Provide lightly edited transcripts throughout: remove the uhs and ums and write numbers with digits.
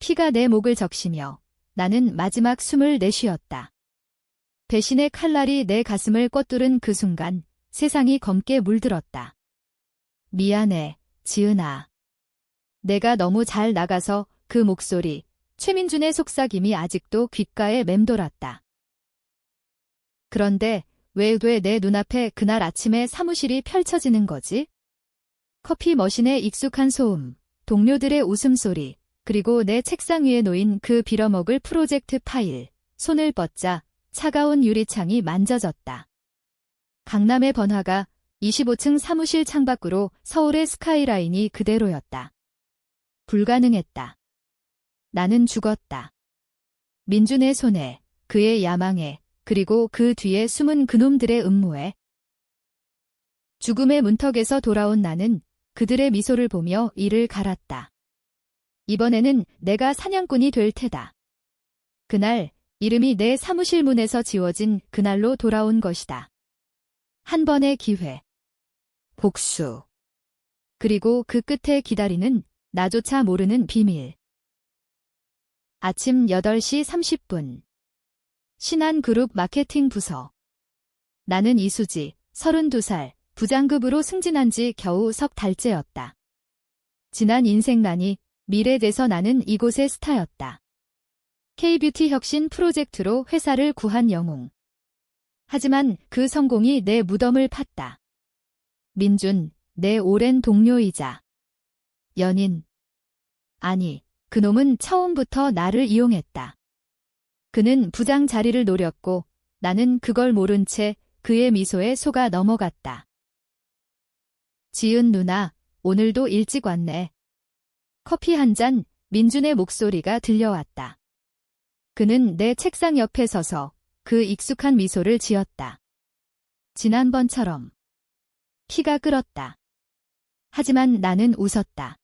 피가 내 목을 적시며 나는 마지막 숨을 내쉬었다. 배신의 칼날이 내 가슴을 꿰뚫은 그 순간 세상이 검게 물들었다. 미안해, 지은아. 내가 너무 잘 나가서 그 목소리, 최민준의 속삭임이 아직도 귓가에 맴돌았다. 그런데 왜 내 눈앞에 그날 아침에 사무실이 펼쳐지는 거지? 커피 머신의 익숙한 소음, 동료들의 웃음소리, 그리고 내 책상 위에 놓인 그 빌어먹을 프로젝트 파일, 손을 뻗자 차가운 유리창이 만져졌다. 강남의 번화가, 25층 사무실 창밖으로 서울의 스카이라인이 그대로였다. 불가능했다. 나는 죽었다. 민준의 손에, 그의 야망에, 그리고 그 뒤에 숨은 그놈들의 음모에. 죽음의 문턱에서 돌아온 나는 그들의 미소를 보며 이를 갈았다. 이번에는 내가 사냥꾼이 될 테다. 그날, 이름이 내 사무실 문에서 지워진 그날로 돌아온 것이다. 한 번의 기회. 복수. 그리고 그 끝에 기다리는 나조차 모르는 비밀. 아침 8시 30분. 신한그룹 마케팅 부서. 나는 이수지, 32살, 부장급으로 승진한 지 겨우 석 달째였다. 지난 인생란이 미래돼서 나는 이곳의 스타였다. K뷰티 혁신 프로젝트로 회사를 구한 영웅. 하지만 그 성공이 내 무덤을 팠다. 민준, 내 오랜 동료이자 연인. 아니, 그놈은 처음부터 나를 이용했다. 그는 부장 자리를 노렸고 나는 그걸 모른 채 그의 미소에 속아 넘어갔다. 지은 누나, 오늘도 일찍 왔네. 커피 한 잔, 민준의 목소리가 들려왔다. 그는 내 책상 옆에 서서 그 익숙한 미소를 지었다. 지난번처럼. 피가 끓었다. 하지만 나는 웃었다.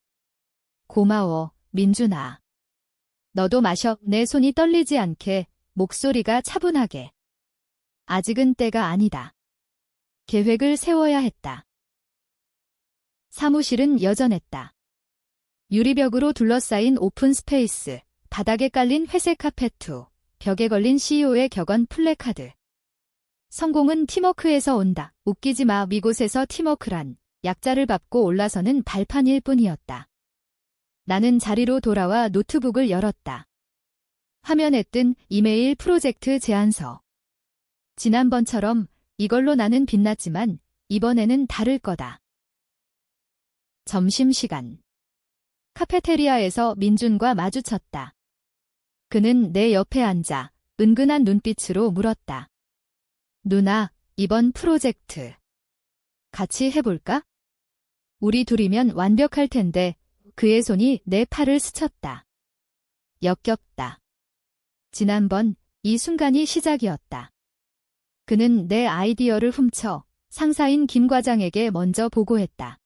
고마워, 민준아. 너도 마셔. 내 손이 떨리지 않게, 목소리가 차분하게. 아직은 때가 아니다. 계획을 세워야 했다. 사무실은 여전했다. 유리벽으로 둘러싸인 오픈 스페이스, 바닥에 깔린 회색 카페트, 벽에 걸린 CEO의 격언 플래카드. 성공은 팀워크에서 온다. 웃기지 마. 이곳에서 팀워크란 약자를 밟고 올라서는 발판일 뿐이었다. 나는 자리로 돌아와 노트북을 열었다. 화면에 뜬 이메일 프로젝트 제안서. 지난번처럼 이걸로 나는 빛났지만 이번에는 다를 거다. 점심시간. 카페테리아에서 민준과 마주쳤다. 그는 내 옆에 앉아 은근한 눈빛으로 물었다. 누나, 이번 프로젝트 같이 해볼까? 우리 둘이면 완벽할 텐데. 그의 손이 내 팔을 스쳤다. 역겹다. 지난번 이 순간이 시작이었다. 그는 내 아이디어를 훔쳐 상사인 김 과장에게 먼저 보고했다.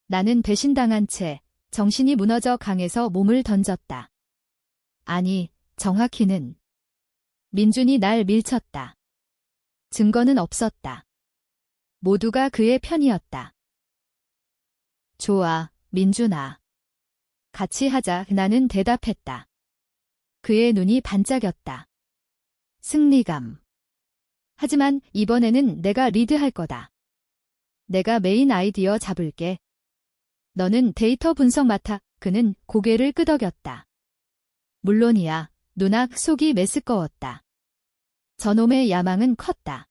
나는 배신당한 채 정신이 무너져 강에서 몸을 던졌다. 아니, 정확히는 민준이 날 밀쳤다. 증거는 없었다. 모두가 그의 편이었다. 좋아, 민준아. 같이 하자. 나는 대답했다. 그의 눈이 반짝였다. 승리감. 하지만 이번에는 내가 리드할 거다. 내가 메인 아이디어 잡을게. 너는 데이터 분석 맡아. 그는 고개를 끄덕였다. 물론이야. 누나. 속이 메스꺼웠다. 저놈의 야망은 컸다.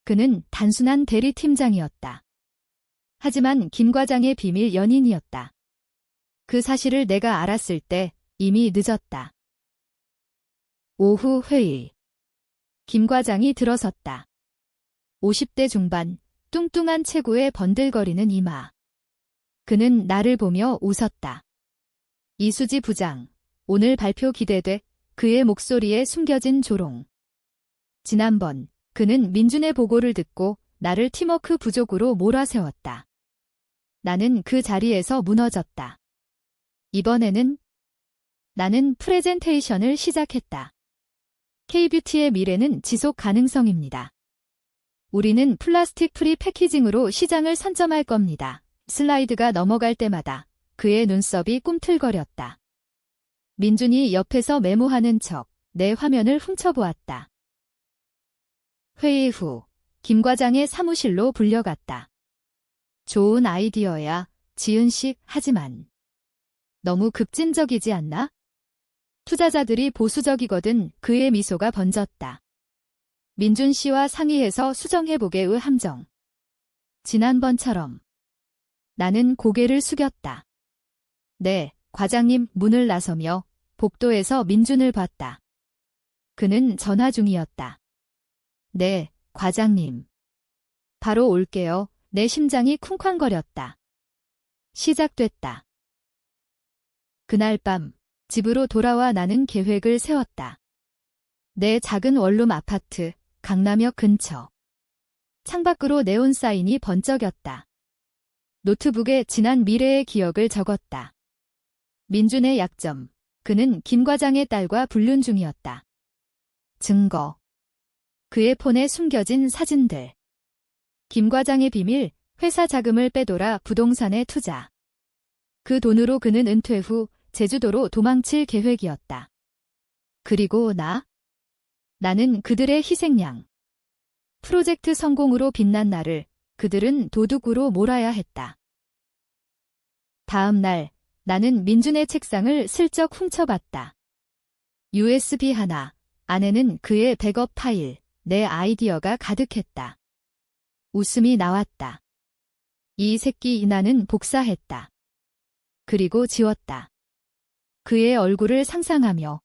그는 단순한 대리팀장이었다. 하지만 김 과장의 비밀 연인이었다. 그 사실을 내가 알았을 때 이미 늦었다. 오후 회의. 김 과장이 들어섰다. 50대 중반, 뚱뚱한 체구에 번들거리는 이마. 그는 나를 보며 웃었다. 이수지 부장, 오늘 발표 기대돼. 그의 목소리에 숨겨진 조롱. 지난번 그는 민준의 보고를 듣고 나를 팀워크 부족으로 몰아세웠다. 나는 그 자리에서 무너졌다. 이번에는 나는 프레젠테이션을 시작했다. K뷰티의 미래는 지속 가능성입니다. 우리는 플라스틱 프리 패키징으로 시장을 선점할 겁니다. 슬라이드가 넘어갈 때마다 그의 눈썹이 꿈틀거렸다. 민준이 옆에서 메모하는 척 내 화면을 훔쳐보았다. 회의 후 김 과장의 사무실로 불려갔다. 좋은 아이디어야, 지은 씨, 하지만 너무 급진적이지 않나? 투자자들이 보수적이거든. 그의 미소가 번졌다. 민준 씨와 상의해서 수정해보게의 함정. 지난번처럼. 나는 고개를 숙였다. 네, 과장님. 문을 나서며 복도에서 민준을 봤다. 그는 전화 중이었다. 네, 과장님. 바로 올게요. 내 심장이 쿵쾅거렸다. 시작됐다. 그날 밤 집으로 돌아와 나는 계획을 세웠다. 내 작은 원룸 아파트, 강남역 근처. 창밖으로 네온 사인이 번쩍였다. 노트북에 지난 미래의 기억을 적었다. 민준의 약점. 그는 김 과장의 딸과 불륜 중이었다. 증거. 그의 폰에 숨겨진 사진들. 김 과장의 비밀, 회사 자금을 빼돌아 부동산에 투자. 그 돈으로 그는 은퇴 후 제주도로 도망칠 계획이었다. 그리고 나는 그들의 희생양. 프로젝트 성공으로 빛난 나를 그들은 도둑으로 몰아야 했다. 다음 날 나는 민준의 책상을 슬쩍 훔쳐봤다. USB 하나, 안에는 그의 백업 파일, 내 아이디어가 가득했다. 웃음이 나왔다. 이 새끼. 나는 복사했다. 그리고 지웠다. 그의 얼굴을 상상하며.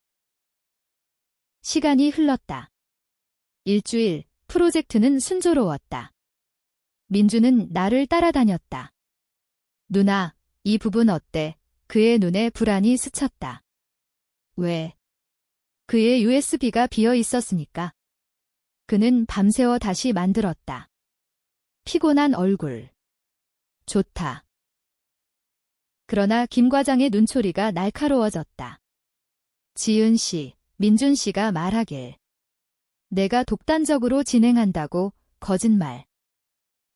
시간이 흘렀다. 일주일, 프로젝트는 순조로웠다. 민준은 나를 따라다녔다. 누나, 이 부분 어때? 그의 눈에 불안이 스쳤다. 왜? 그의 USB가 비어 있었으니까. 그는 밤새워 다시 만들었다. 피곤한 얼굴. 좋다. 그러나 김 과장의 눈초리가 날카로워졌다. 지은 씨, 민준 씨가 말하길. 내가 독단적으로 진행한다고. 거짓말.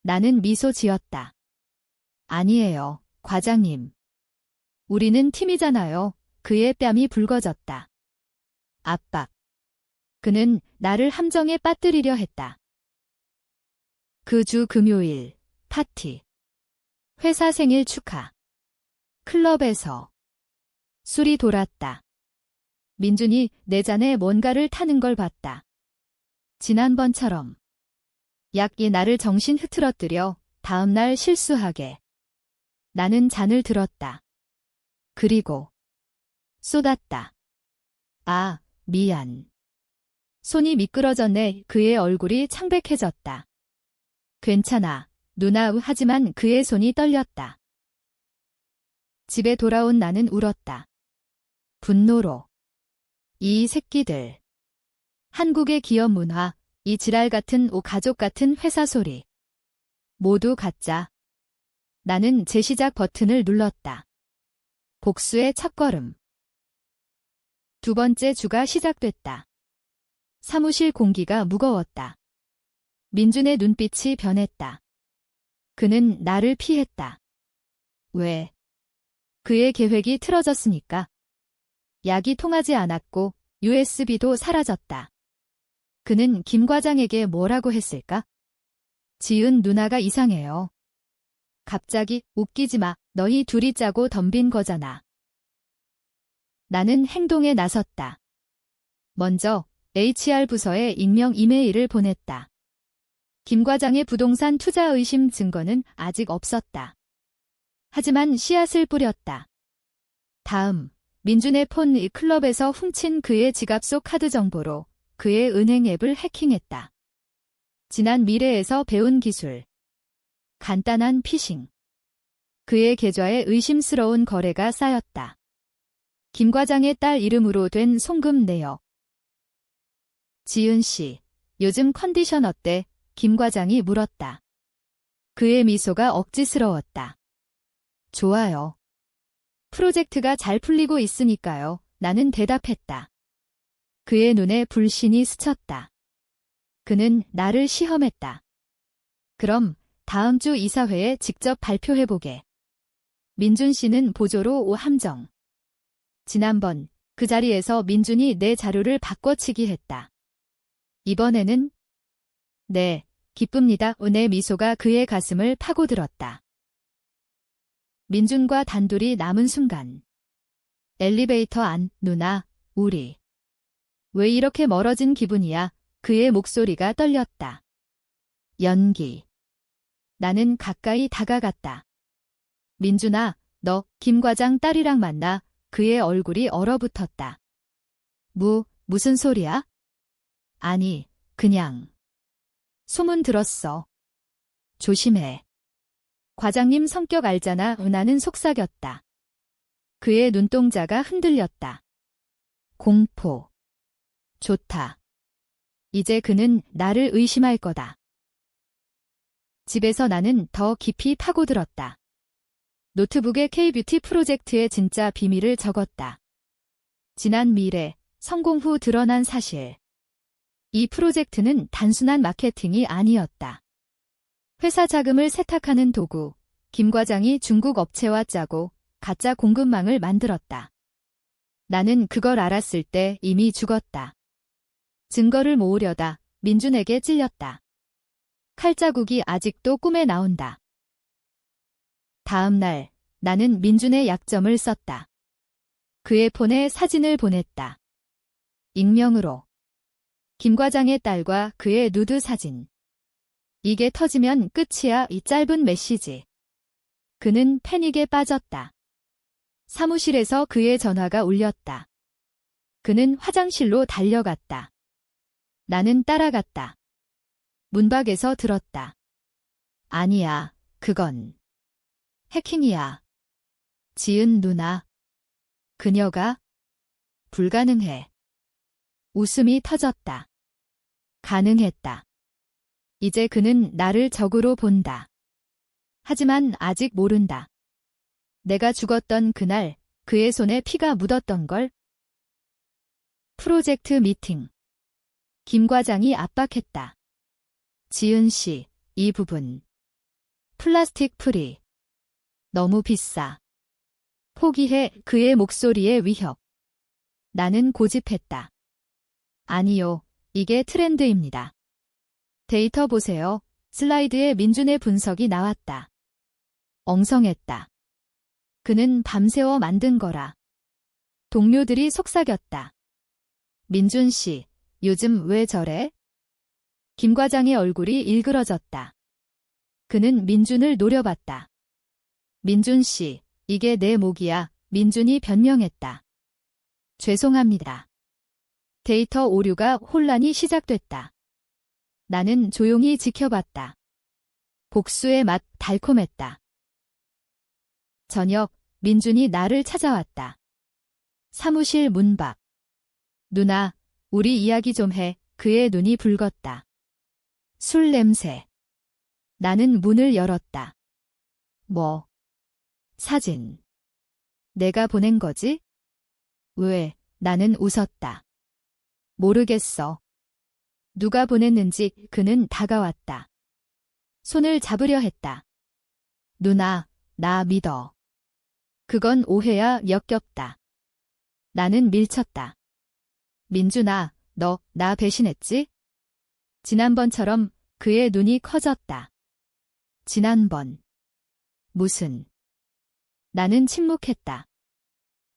나는 미소 지었다. 아니에요, 과장님. 우리는 팀이잖아요. 그의 뺨이 붉어졌다. 압박. 그는 나를 함정에 빠뜨리려 했다. 그 주 금요일, 파티. 회사 생일 축하. 클럽에서. 술이 돌았다. 민준이 내 잔에 뭔가를 타는 걸 봤다. 지난번처럼. 약이 나를 정신 흐트러뜨려 다음날 실수하게. 나는 잔을 들었다. 그리고 쏟았다. 아, 미안. 손이 미끄러졌네. 그의 얼굴이 창백해졌다. 괜찮아, 누나. 하지만 그의 손이 떨렸다. 집에 돌아온 나는 울었다. 분노로. 이 새끼들. 한국의 기업 문화, 이 지랄 같은 가족 같은 회사 소리. 모두 가짜. 나는 재시작 버튼을 눌렀다. 복수의 첫걸음. 두 번째 주가 시작됐다. 사무실 공기가 무거웠다. 민준의 눈빛이 변했다. 그는 나를 피했다. 왜? 그의 계획이 틀어졌으니까. 약이 통하지 않았고 USB도 사라졌다. 그는 김 과장에게 뭐라고 했을까? 지은 누나가 이상해요. 갑자기. 웃기지 마. 너희 둘이 짜고 덤빈 거잖아. 나는 행동에 나섰다. 먼저 HR 부서에 익명 이메일을 보냈다. 김 과장의 부동산 투자 의심 증거는 아직 없었다. 하지만 씨앗을 뿌렸다. 다음, 민준의 폰. 이 클럽에서 훔친 그의 지갑 속 카드 정보로 그의 은행 앱을 해킹했다. 지난 미래에서 배운 기술. 간단한 피싱. 그의 계좌에 의심스러운 거래가 쌓였다. 김 과장의 딸 이름으로 된 송금 내역. 지은 씨, 요즘 컨디션 어때? 김 과장이 물었다. 그의 미소가 억지스러웠다. 좋아요. 프로젝트가 잘 풀리고 있으니까요. 나는 대답했다. 그의 눈에 불신이 스쳤다. 그는 나를 시험했다. 그럼 다음 주 이사회에 직접 발표해보게. 민준 씨는 보조로 함정. 지난번 그 자리에서 민준이 내 자료를 바꿔치기 했다. 이번에는 네, 기쁩니다. 내 미소가 그의 가슴을 파고들었다. 민준과 단둘이 남은 순간. 엘리베이터 안, 누나, 우리. 왜 이렇게 멀어진 기분이야? 그의 목소리가 떨렸다. 연기. 나는 가까이 다가갔다. 민준아, 너 김 과장 딸이랑 만나. 그의 얼굴이 얼어붙었다. 무슨 소리야? 아니, 그냥. 소문 들었어. 조심해. 과장님 성격 알잖아. 나는 속삭였다. 그의 눈동자가 흔들렸다. 공포. 좋다. 이제 그는 나를 의심할 거다. 집에서 나는 더 깊이 파고들었다. 노트북에 K-뷰티 프로젝트의 진짜 비밀을 적었다. 지난 미래, 성공 후 드러난 사실. 이 프로젝트는 단순한 마케팅이 아니었다. 회사 자금을 세탁하는 도구, 김 과장이 중국 업체와 짜고 가짜 공급망을 만들었다. 나는 그걸 알았을 때 이미 죽었다. 증거를 모으려다 민준에게 찔렸다. 칼자국이 아직도 꿈에 나온다. 다음 날, 나는 민준의 약점을 썼다. 그의 폰에 사진을 보냈다. 익명으로. 김 과장의 딸과 그의 누드 사진. 이게 터지면 끝이야. 이 짧은 메시지. 그는 패닉에 빠졌다. 사무실에서 그의 전화가 울렸다. 그는 화장실로 달려갔다. 나는 따라갔다. 문 밖에서 들었다. 아니야, 그건 해킹이야. 지은 누나. 그녀가 불가능해. 웃음이 터졌다. 가능했다. 이제 그는 나를 적으로 본다. 하지만 아직 모른다. 내가 죽었던 그날 그의 손에 피가 묻었던 걸. 프로젝트 미팅. 김 과장이 압박했다. 지은 씨, 이 부분. 플라스틱 프리. 너무 비싸. 포기해. 그의 목소리에 위협. 나는 고집했다. 아니요, 이게 트렌드입니다. 데이터 보세요. 슬라이드에 민준의 분석이 나왔다. 엉성했다. 그는 밤새워 만든 거라. 동료들이 속삭였다. 민준 씨, 요즘 왜 저래? 김 과장의 얼굴이 일그러졌다. 그는 민준을 노려봤다. 민준 씨, 이게 내 목이야. 민준이 변명했다. 죄송합니다. 데이터 오류가 혼란이 시작됐다. 나는 조용히 지켜봤다. 복수의 맛 달콤했다. 저녁, 민준이 나를 찾아왔다. 사무실 문 밖. 누나, 우리 이야기 좀 해. 그의 눈이 붉었다. 술 냄새. 나는 문을 열었다. 뭐? 사진. 내가 보낸 거지? 왜? 나는 웃었다. 모르겠어. 누가 보냈는지. 그는 다가왔다. 손을 잡으려 했다. 누나, 나 믿어. 그건 오해야. 역겹다. 나는 밀쳤다. 민준아, 너 나 배신했지? 지난번처럼. 그의 눈이 커졌다. 지난번. 무슨. 나는 침묵했다.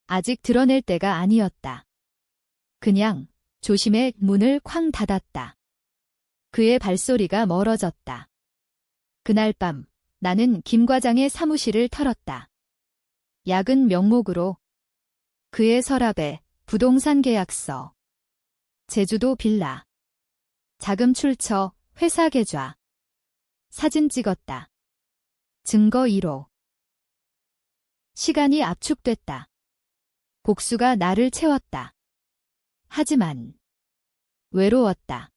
아직 드러낼 때가 아니었다. 그냥 조심해. 문을 쾅 닫았다. 그의 발소리가 멀어졌다. 그날 밤 나는 김 과장의 사무실을 털었다. 야근 명목으로. 그의 서랍에 부동산 계약서. 제주도 빌라. 자금 출처, 회사 계좌. 사진 찍었다. 증거 1호. 시간이 압축됐다. 복수가 나를 채웠다. 하지만 외로웠다.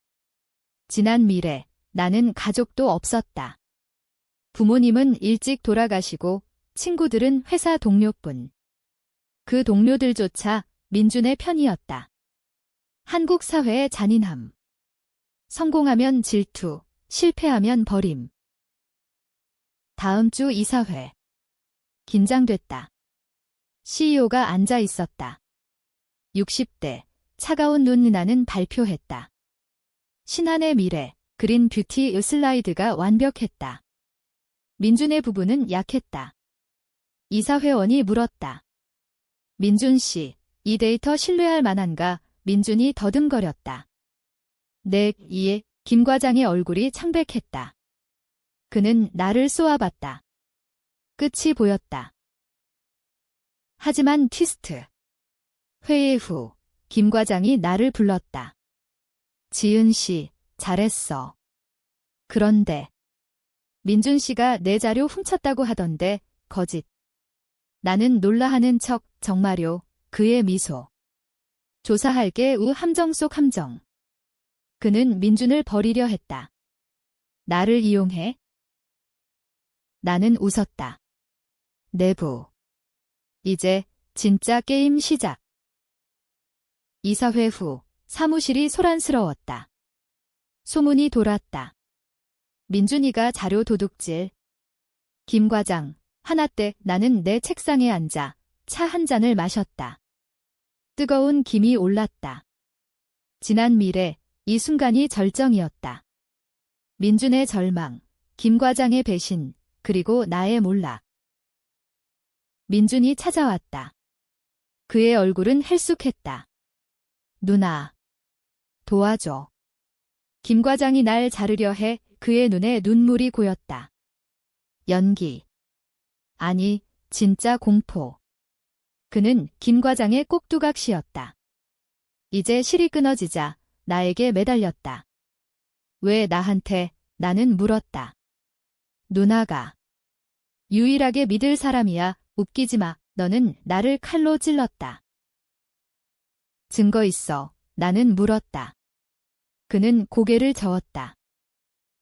지난 미래, 나는 가족도 없었다. 부모님은 일찍 돌아가시고 친구들은 회사 동료뿐. 그 동료들조차 민준의 편이었다. 한국 사회의 잔인함. 성공하면 질투, 실패하면 버림. 다음 주 이사회. 긴장됐다. CEO가 앉아 있었다. 60대 차가운 눈 누나는 발표했다. 신한의 미래 그린 뷰티 슬라이드가 완벽했다. 민준의 부부는 약했다. 이사회원이 물었다. 민준 씨, 이 데이터 신뢰할 만한가? 민준이 더듬거렸다. 네, 이에 김 과장의 얼굴이 창백했다. 그는 나를 쏘아봤다. 끝이 보였다. 하지만 트위스트. 회의 후 김 과장이 나를 불렀다. 지은 씨, 잘했어. 그런데 민준 씨가 내 자료 훔쳤다고 하던데 거짓. 나는 놀라하는 척 정말요. 그의 미소. 조사할게 우 함정 속 함정. 그는 민준을 버리려 했다. 나를 이용해? 나는 웃었다. 내부. 이제 진짜 게임 시작. 이사회 후 사무실이 소란스러웠다. 소문이 돌았다. 민준이가 자료 도둑질. 김 과장, 하나 때 나는 내 책상에 앉아 차 한 잔을 마셨다. 뜨거운 김이 올랐다. 지난 미래, 이 순간이 절정이었다. 민준의 절망, 김 과장의 배신, 그리고 나의 몰락. 민준이 찾아왔다. 그의 얼굴은 헬쑥했다. 누나. 도와줘. 김 과장이 날 자르려 해 그의 눈에 눈물이 고였다. 연기. 아니, 진짜 공포. 그는 김 과장의 꼭두각시였다. 이제 실이 끊어지자 나에게 매달렸다. 왜 나한테? 나는 물었다. 누나가. 유일하게 믿을 사람이야. 웃기지 마. 너는 나를 칼로 찔렀다. 증거 있어. 나는 물었다. 그는 고개를 저었다.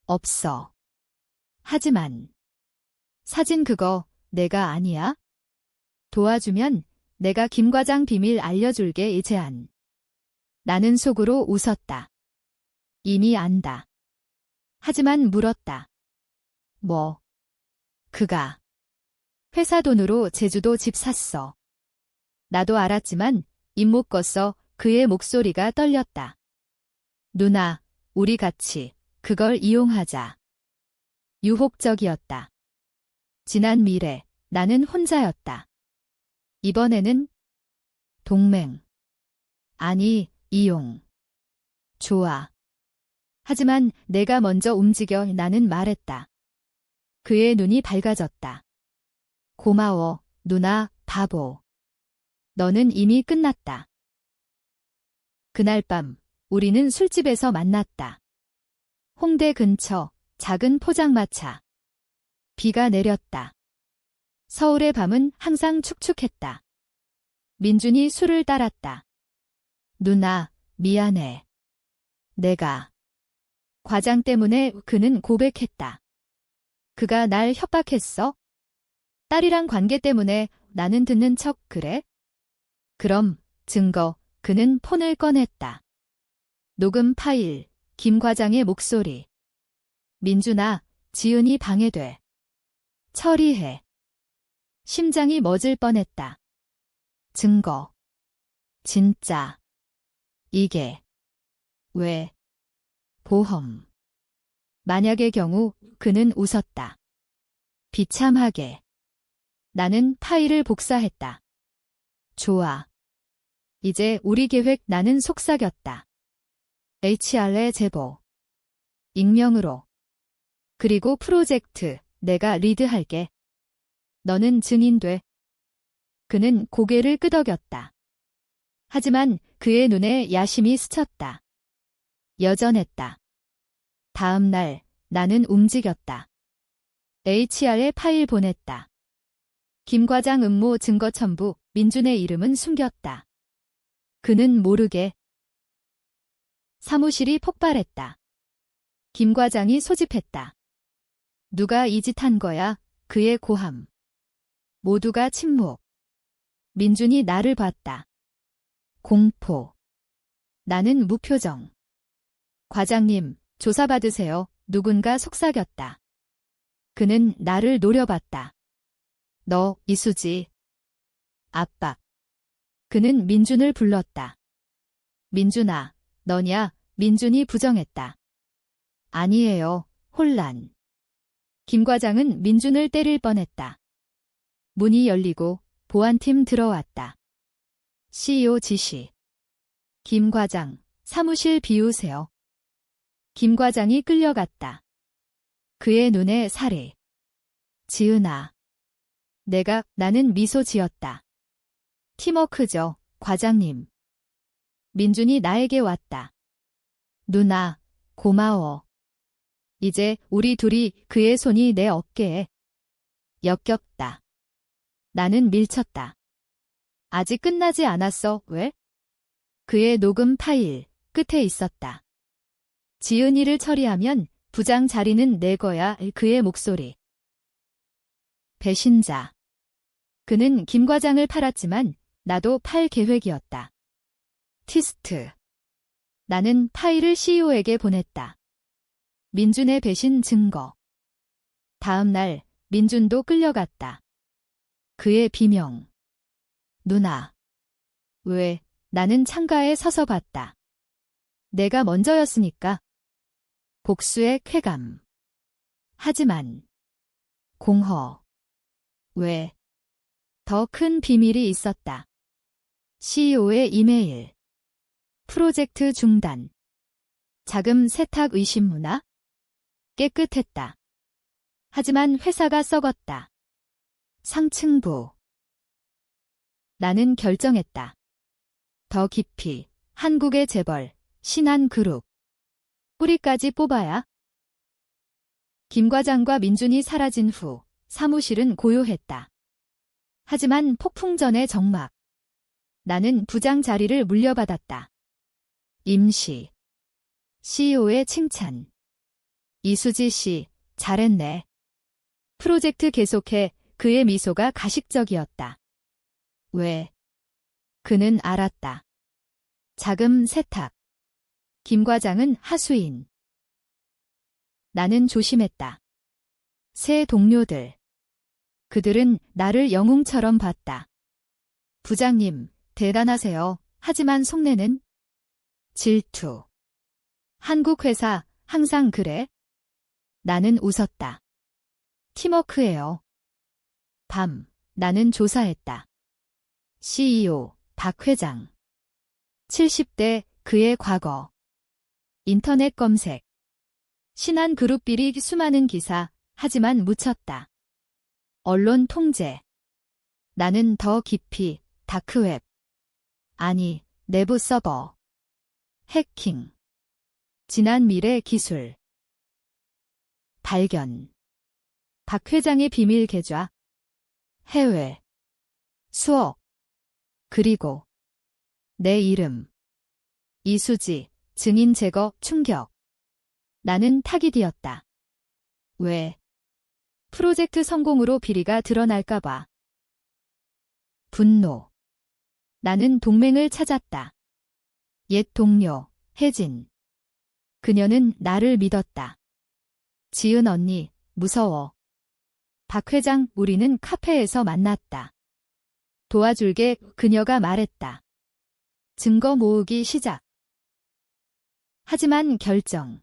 없어. 하지만. 사진 그거 내가 아니야? 도와주면 내가 김 과장 비밀 알려줄게. 이 제안. 나는 속으로 웃었다. 이미 안다. 하지만 물었다. 뭐? 그가. 회사 돈으로 제주도 집 샀어. 나도 알았지만 입 못 껐어. 그의 목소리가 떨렸다. 누나, 우리 같이 그걸 이용하자. 유혹적이었다. 지난 미래, 나는 혼자였다. 이번에는 동맹. 아니, 이용. 좋아. 하지만 내가 먼저 움직여. 나는 말했다. 그의 눈이 밝아졌다. 고마워, 누나, 바보. 너는 이미 끝났다. 그날 밤, 우리는 술집에서 만났다. 홍대 근처 작은 포장마차. 비가 내렸다. 서울의 밤은 항상 축축했다. 민준이 술을 따랐다. 누나, 미안해. 내가. 과장 때문에. 그는 고백했다. 그가 날 협박했어? 딸이랑 관계 때문에. 나는 듣는 척. 그래? 그럼 증거. 그는 폰을 꺼냈다. 녹음 파일. 김 과장의 목소리. 민준아, 지은이 방해돼. 처리해. 심장이 멎을 뻔했다. 증거. 진짜. 이게. 왜? 보험. 만약의 경우. 그는 웃었다. 비참하게. 나는 파일을 복사했다. 좋아. 이제 우리 계획. 나는 속삭였다. HR에 제보. 익명으로. 그리고 프로젝트. 내가 리드할게. 너는 증인돼. 그는 고개를 끄덕였다. 하지만 그의 눈에 야심이 스쳤다. 여전했다. 다음 날 나는 움직였다. HR에 파일 보냈다. 김 과장 음모 증거 첨부. 민준의 이름은 숨겼다. 그는 모르게. 사무실이 폭발했다. 김 과장이 소집했다. 누가 이 짓 한 거야? 그의 고함. 모두가 침묵. 민준이 나를 봤다. 공포. 나는 무표정. 과장님, 조사받으세요. 누군가 속삭였다. 그는 나를 노려봤다. 너, 이수지. 압박. 그는 민준을 불렀다. 민준아, 너냐? 민준이 부정했다. 아니에요. 혼란. 김 과장은 민준을 때릴 뻔했다. 문이 열리고 보안팀 들어왔다. CEO 지시. 김 과장, 사무실 비우세요. 김 과장이 끌려갔다. 그의 눈에 살이. 지은아. 나는 미소 지었다. 팀워크죠, 과장님. 민준이 나에게 왔다. 누나, 고마워. 이제 우리 둘이 그의 손이 내 어깨에 엮였다. 나는 밀쳤다. 아직 끝나지 않았어, 왜? 그의 녹음 파일 끝에 있었다. 지은이를 처리하면 부장 자리는 내 거야. 그의 목소리. 배신자. 그는 김 과장을 팔았지만 나도 팔 계획이었다. 티스트. 나는 파일을 CEO에게 보냈다. 민준의 배신 증거. 다음 날 민준도 끌려갔다. 그의 비명. 누나. 왜? 나는 창가에 서서 봤다. 내가 먼저였으니까. 복수의 쾌감. 하지만 공허. 왜? 더 큰 비밀이 있었다. CEO의 이메일. 프로젝트 중단. 자금 세탁 의심 문화? 깨끗했다. 하지만 회사가 썩었다. 상층부. 나는 결정했다. 더 깊이, 한국의 재벌, 신한그룹. 뿌리까지 뽑아야. 김 과장과 민준이 사라진 후 사무실은 고요했다. 하지만 폭풍전의 정막. 나는 부장 자리를 물려받았다. 임시. CEO의 칭찬. 이수지 씨, 잘했네. 프로젝트 계속해. 그의 미소가 가식적이었다. 왜? 그는 알았다. 자금 세탁. 김 과장은 하수인. 나는 조심했다. 새 동료들. 그들은 나를 영웅처럼 봤다. 부장님, 대단하세요. 하지만 속내는 질투. 한국 회사 항상 그래? 나는 웃었다. 팀워크예요. 밤, 나는 조사했다. CEO, 박 회장. 70대, 그의 과거. 인터넷 검색. 신한그룹 비리 수많은 기사, 하지만 묻혔다. 언론 통제. 나는 더 깊이, 다크웹. 아니, 내부 서버. 해킹. 지난 미래 기술. 발견. 박 회장의 비밀 계좌. 해외. 수억. 그리고 내 이름. 이수지, 증인 제거, 충격. 나는 타깃이었다. 왜? 프로젝트 성공으로 비리가 드러날까봐. 분노. 나는 동맹을 찾았다. 옛 동료, 혜진. 그녀는 나를 믿었다. 지은 언니, 무서워. 박 회장, 우리는 카페에서 만났다. 도와줄게, 그녀가 말했다. 증거 모으기 시작. 하지만 결정.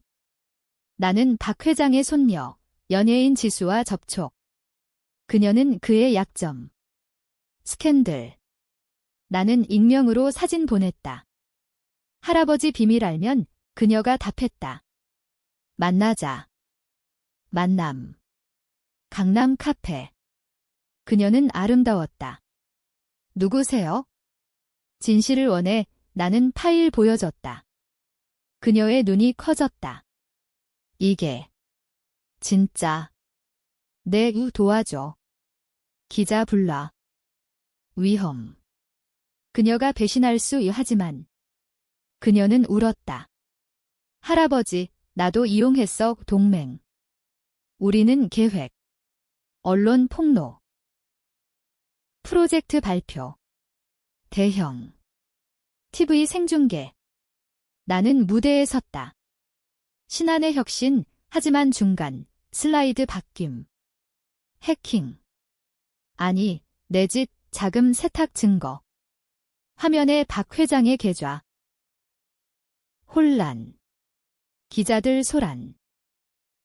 나는 박 회장의 손녀, 연예인 지수와 접촉. 그녀는 그의 약점. 스캔들. 나는 익명으로 사진 보냈다. 할아버지 비밀 알면 그녀가 답했다. 만나자. 만남. 강남 카페. 그녀는 아름다웠다. 누구세요? 진실을 원해. 나는 파일 보여줬다. 그녀의 눈이 커졌다. 이게 진짜. 도와줘. 기자 불러. 위험. 그녀가 배신할 수 하지만 그녀는 울었다. 할아버지, 나도 이용했어. 동맹. 우리는 계획. 언론 폭로. 프로젝트 발표. 대형. TV 생중계. 나는 무대에 섰다. 신한의 혁신, 하지만 중간, 슬라이드 바뀜. 해킹. 아니, 내 집 자금 세탁 증거. 화면에 박 회장의 계좌. 혼란. 기자들 소란.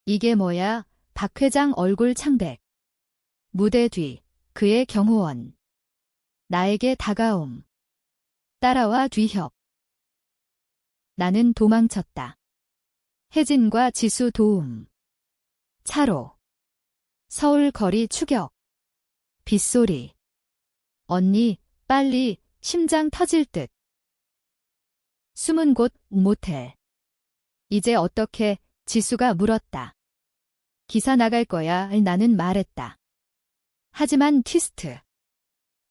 이게 뭐야? 박 회장 얼굴 창백. 무대 뒤, 그의 경호원. 나에게 다가옴. 따라와 뒤협. 나는 도망쳤다. 혜진과 지수 도움. 차로. 서울 거리 추격. 빗소리. 언니, 빨리, 심장 터질 듯. 숨은 곳, 모텔. 이제 어떻게, 지수가 물었다. 기사 나갈 거야, 나는 말했다. 하지만 트위스트.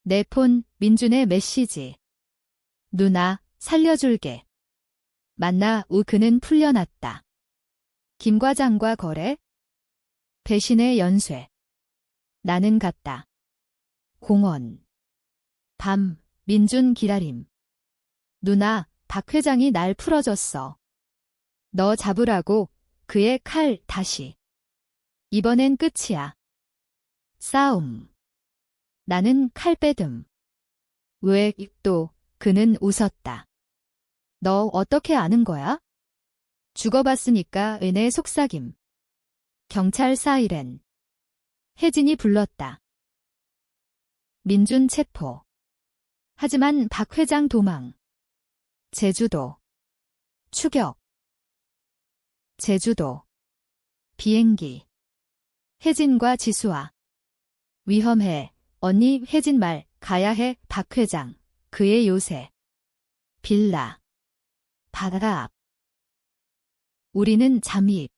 내 폰, 민준의 메시지. 누나, 살려줄게. 만나, 그는 풀려났다. 김 과장과 거래? 배신의 연쇄. 나는 갔다. 공원. 밤, 민준 기다림. 누나, 박 회장이 날 풀어줬어. 너 잡으라고, 그의 칼 다시. 이번엔 끝이야. 싸움. 나는 칼 빼듬. 왜, 또, 그는 웃었다. 너 어떻게 아는 거야? 죽어봤으니까 은혜 속삭임. 경찰 사이렌. 혜진이 불렀다. 민준 체포. 하지만 박 회장 도망. 제주도. 추격. 제주도. 비행기. 혜진과 지수아. 위험해. 언니 혜진 말 가야 해. 박 회장. 그의 요새. 빌라. 바다 앞. 우리는 잠입.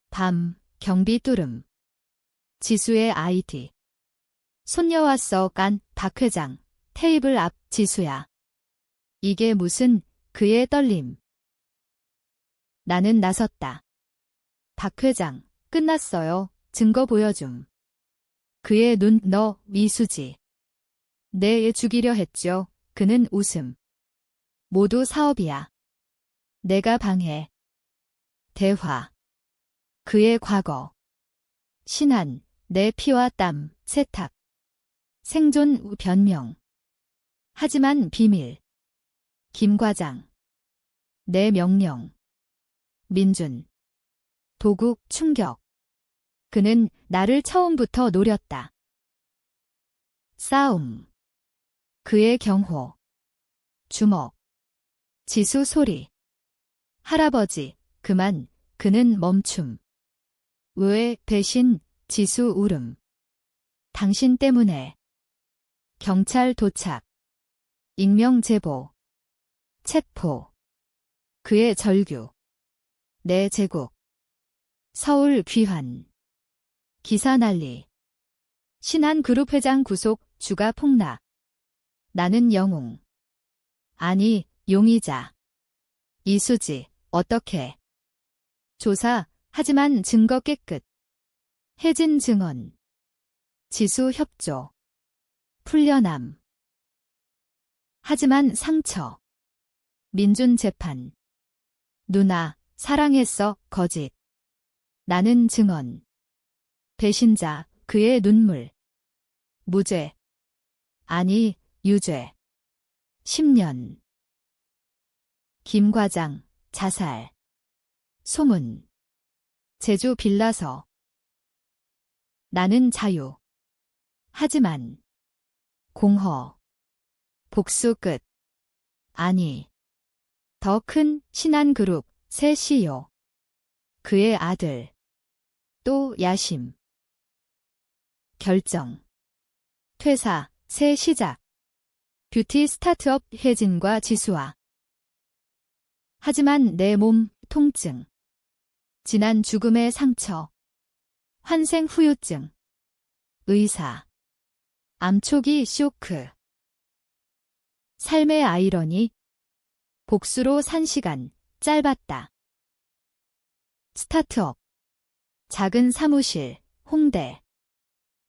밤. 경비 뚫음. 지수의 아이디. 손녀 왔어. 깐. 박 회장. 테이블 앞. 지수야. 이게 무슨, 그의 떨림. 나는 나섰다. 박 회장, 끝났어요. 증거 보여줌. 그의 눈, 너, 미수지. 내 애 죽이려 했죠. 그는 웃음. 모두 사업이야. 내가 방해. 대화. 그의 과거. 신한, 내 피와 땀, 세탁. 생존, 변명. 하지만 비밀. 김 과장. 내 명령. 민준. 도국, 충격. 그는 나를 처음부터 노렸다. 싸움. 그의 경호. 주먹. 지수 소리. 할아버지, 그만. 그는 멈춤. 왜, 배신, 지수 울음. 당신 때문에. 경찰 도착. 익명 제보. 체포. 그의 절규. 내 제국. 서울 귀환. 기사 난리. 신한그룹 회장 구속, 주가 폭락. 나는 영웅. 아니, 용의자. 이수지, 어떻게. 조사, 하지만 증거 깨끗. 혜진 증언. 지수 협조. 풀려남. 하지만 상처. 민준 재판. 누나, 사랑했어, 거짓. 나는 증언. 배신자, 그의 눈물. 무죄. 아니, 유죄. 10년. 김 과장, 자살. 소문. 제주 빌라서. 나는 자유. 하지만. 공허. 복수 끝. 아니. 더 큰 신한그룹, 새 CEO. 그의 아들. 또 야심. 결정. 퇴사, 새 시작. 뷰티 스타트업 혜진과 지수아. 하지만 내 몸, 통증. 지난 죽음의 상처. 환생 후유증. 의사. 암 초기 쇼크. 삶의 아이러니. 복수로 산 시간, 짧았다. 스타트업. 작은 사무실, 홍대.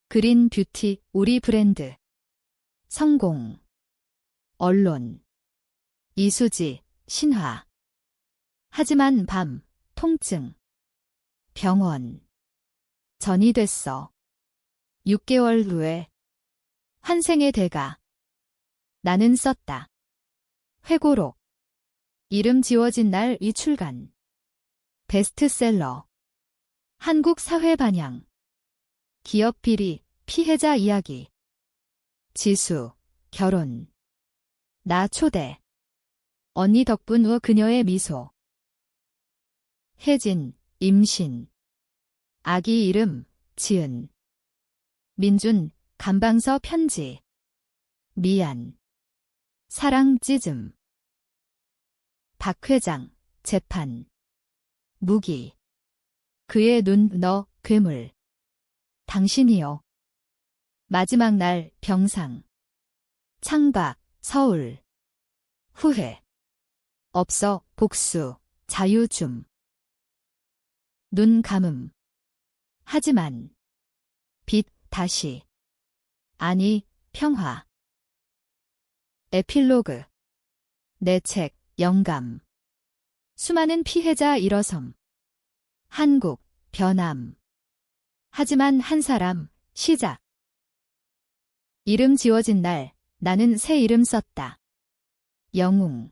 그린 뷰티, 우리 브랜드. 성공. 언론. 이수지, 신화. 하지만 밤, 통증. 병원. 전이 됐어. 6개월 후에. 환생의 대가. 나는 썼다. 회고록. 이름 지워진 날 위출간. 베스트셀러. 한국 사회 반영. 기업 비리, 피해자 이야기. 지수, 결혼. 나 초대. 언니 덕분 후 그녀의 미소. 혜진, 임신. 아기 이름, 지은. 민준, 감방서 편지. 미안. 사랑 찢음. 박 회장, 재판. 무기. 그의 눈, 너, 괴물. 당신이요. 마지막 날, 병상. 창박, 서울. 후회. 없어, 복수, 자유줌. 눈 감음. 하지만. 빛, 다시. 아니, 평화. 에필로그. 내 책, 영감. 수많은 피해자 일어섬. 한국, 변함. 하지만 한 사람, 시작. 이름 지워진 날, 나는 새 이름 썼다. 영웅.